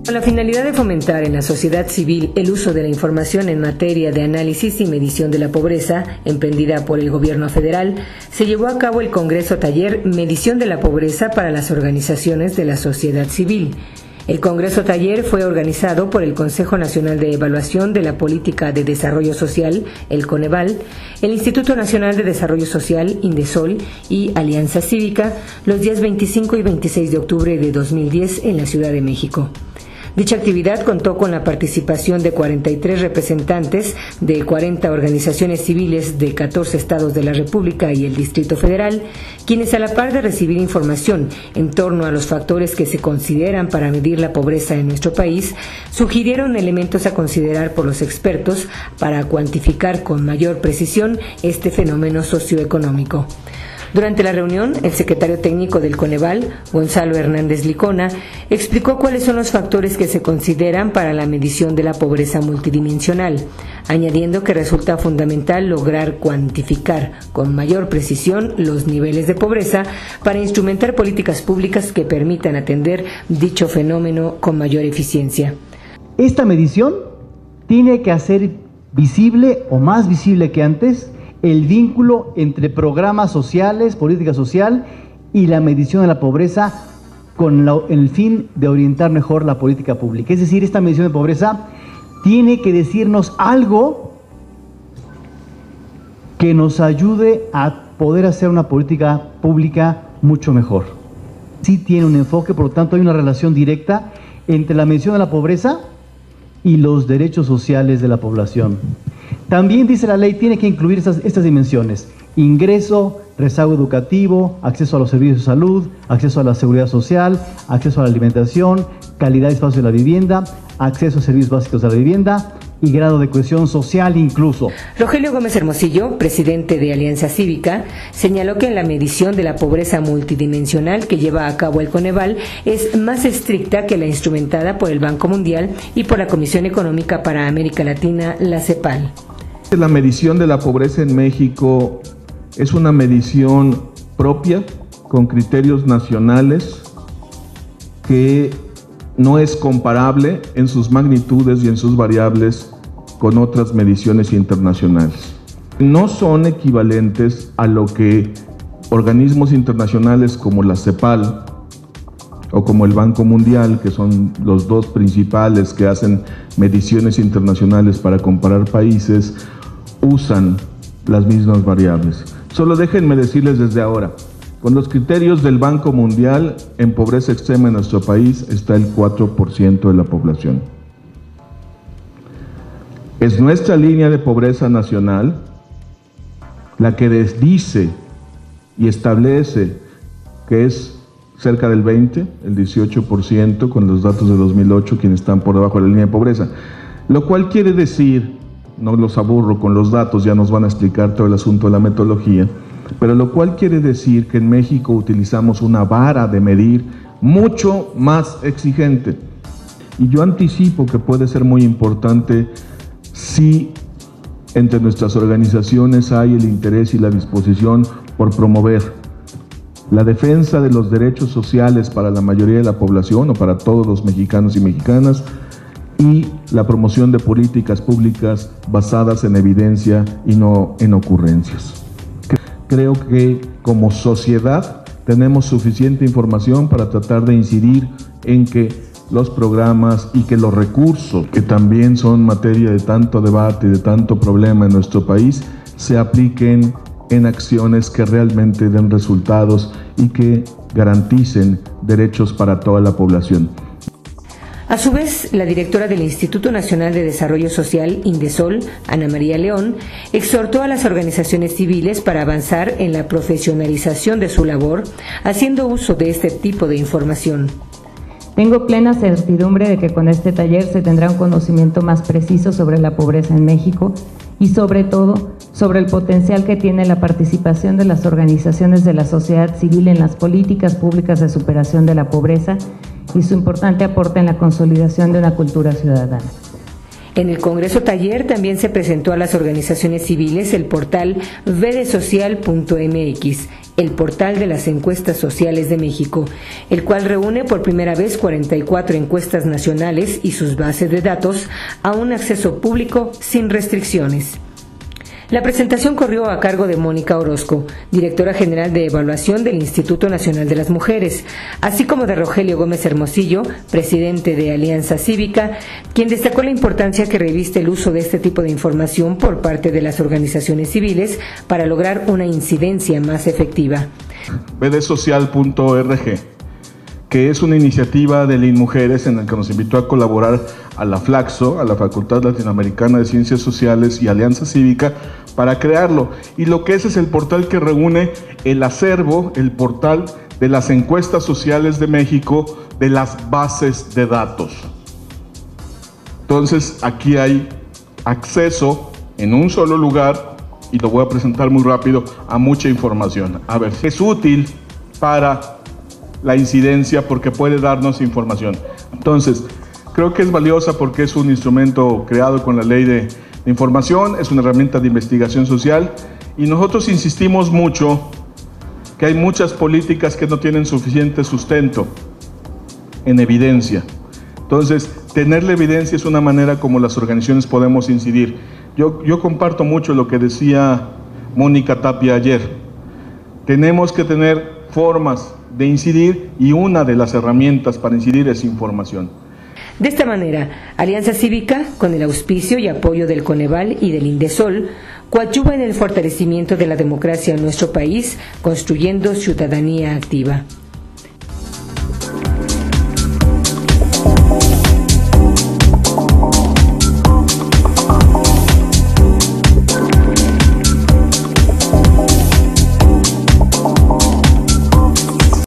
Con la finalidad de fomentar en la sociedad civil el uso de la información en materia de análisis y medición de la pobreza, emprendida por el Gobierno federal, se llevó a cabo el Congreso Taller Medición de la Pobreza para las organizaciones de la sociedad civil. El Congreso Taller fue organizado por el Consejo Nacional de Evaluación de la Política de Desarrollo Social, el Coneval, el Instituto Nacional de Desarrollo Social, Indesol, y Alianza Cívica, los días 25 y 26 de octubre de 2010 en la Ciudad de México. Dicha actividad contó con la participación de 43 representantes de 40 organizaciones civiles de 14 estados de la República y el Distrito Federal, quienes a la par de recibir información en torno a los factores que se consideran para medir la pobreza en nuestro país, sugirieron elementos a considerar por los expertos para cuantificar con mayor precisión este fenómeno socioeconómico. Durante la reunión, el secretario técnico del Coneval, Gonzalo Hernández Licona, explicó cuáles son los factores que se consideran para la medición de la pobreza multidimensional, añadiendo que resulta fundamental lograr cuantificar con mayor precisión los niveles de pobreza para instrumentar políticas públicas que permitan atender dicho fenómeno con mayor eficiencia. Esta medición tiene que hacer visible o más visible que antes el vínculo entre programas sociales, política social y la medición de la pobreza con el fin de orientar mejor la política pública. Es decir, esta medición de pobreza tiene que decirnos algo que nos ayude a poder hacer una política pública mucho mejor. Sí tiene un enfoque, por lo tanto hay una relación directa entre la medición de la pobreza y los derechos sociales de la población. También dice la ley, tiene que incluir estas dimensiones: ingreso, rezago educativo, acceso a los servicios de salud, acceso a la seguridad social, acceso a la alimentación, calidad de espacio de la vivienda, acceso a servicios básicos de la vivienda y grado de cohesión social incluso. Rogelio Gómez Hermosillo, presidente de Alianza Cívica, señaló que en la medición de la pobreza multidimensional que lleva a cabo el Coneval es más estricta que la instrumentada por el Banco Mundial y por la Comisión Económica para América Latina, la CEPAL. La medición de la pobreza en México es una medición propia, con criterios nacionales, que no es comparable en sus magnitudes y en sus variables con otras mediciones internacionales. No son equivalentes a lo que organismos internacionales como la CEPAL o como el Banco Mundial, que son los dos principales que hacen mediciones internacionales para comparar países, usan las mismas variables. Solo déjenme decirles desde ahora, con los criterios del Banco Mundial, en pobreza extrema en nuestro país está el 4% de la población. Es nuestra línea de pobreza nacional la que dice y establece que es cerca del 20%, el 18% con los datos de 2008, quienes están por debajo de la línea de pobreza. Lo cual quiere decir, no los aburro con los datos, ya nos van a explicar todo el asunto de la metodología, pero lo cual quiere decir que en México utilizamos una vara de medir mucho más exigente. Y yo anticipo que puede ser muy importante si entre nuestras organizaciones hay el interés y la disposición por promover la defensa de los derechos sociales para la mayoría de la población o para todos los mexicanos y mexicanas, y la promoción de políticas públicas basadas en evidencia y no en ocurrencias. Creo que como sociedad tenemos suficiente información para tratar de incidir en que los programas y que los recursos, que también son materia de tanto debate y de tanto problema en nuestro país, se apliquen en acciones que realmente den resultados y que garanticen derechos para toda la población. A su vez, la directora del Instituto Nacional de Desarrollo Social, Indesol, Ana María León, exhortó a las organizaciones civiles para avanzar en la profesionalización de su labor, haciendo uso de este tipo de información. Tengo plena certidumbre de que con este taller se tendrá un conocimiento más preciso sobre la pobreza en México y sobre todo sobre el potencial que tiene la participación de las organizaciones de la sociedad civil en las políticas públicas de superación de la pobreza y su importante aporte en la consolidación de una cultura ciudadana. En el Congreso Taller también se presentó a las organizaciones civiles el portal vedesocial.mx, el portal de las encuestas sociales de México, el cual reúne por primera vez 44 encuestas nacionales y sus bases de datos a un acceso público sin restricciones. La presentación corrió a cargo de Mónica Orozco, directora general de evaluación del Instituto Nacional de las Mujeres, así como de Rogelio Gómez Hermosillo, presidente de Alianza Cívica, quien destacó la importancia que reviste el uso de este tipo de información por parte de las organizaciones civiles para lograr una incidencia más efectiva. vedesocial.org, que es una iniciativa de Linmujeres en la que nos invitó a colaborar a la FLACSO, a la Facultad Latinoamericana de Ciencias Sociales y Alianza Cívica, para crearlo. Y lo que es el portal que reúne el acervo, el portal de las encuestas sociales de México, de las bases de datos. Entonces, aquí hay acceso en un solo lugar, y lo voy a presentar muy rápido, a mucha información. A ver, es útil para la incidencia porque puede darnos información. Entonces, creo que es valiosa porque es un instrumento creado con la ley de información, es una herramienta de investigación social, y nosotros insistimos mucho que hay muchas políticas que no tienen suficiente sustento en evidencia. Entonces, tener la evidencia es una manera como las organizaciones podemos incidir. Yo comparto mucho lo que decía Mónica Tapia ayer. Tenemos que tener formas de incidir, y una de las herramientas para incidir es información. De esta manera, Alianza Cívica, con el auspicio y apoyo del Coneval y del Indesol, coadyuva en el fortalecimiento de la democracia en nuestro país, construyendo ciudadanía activa.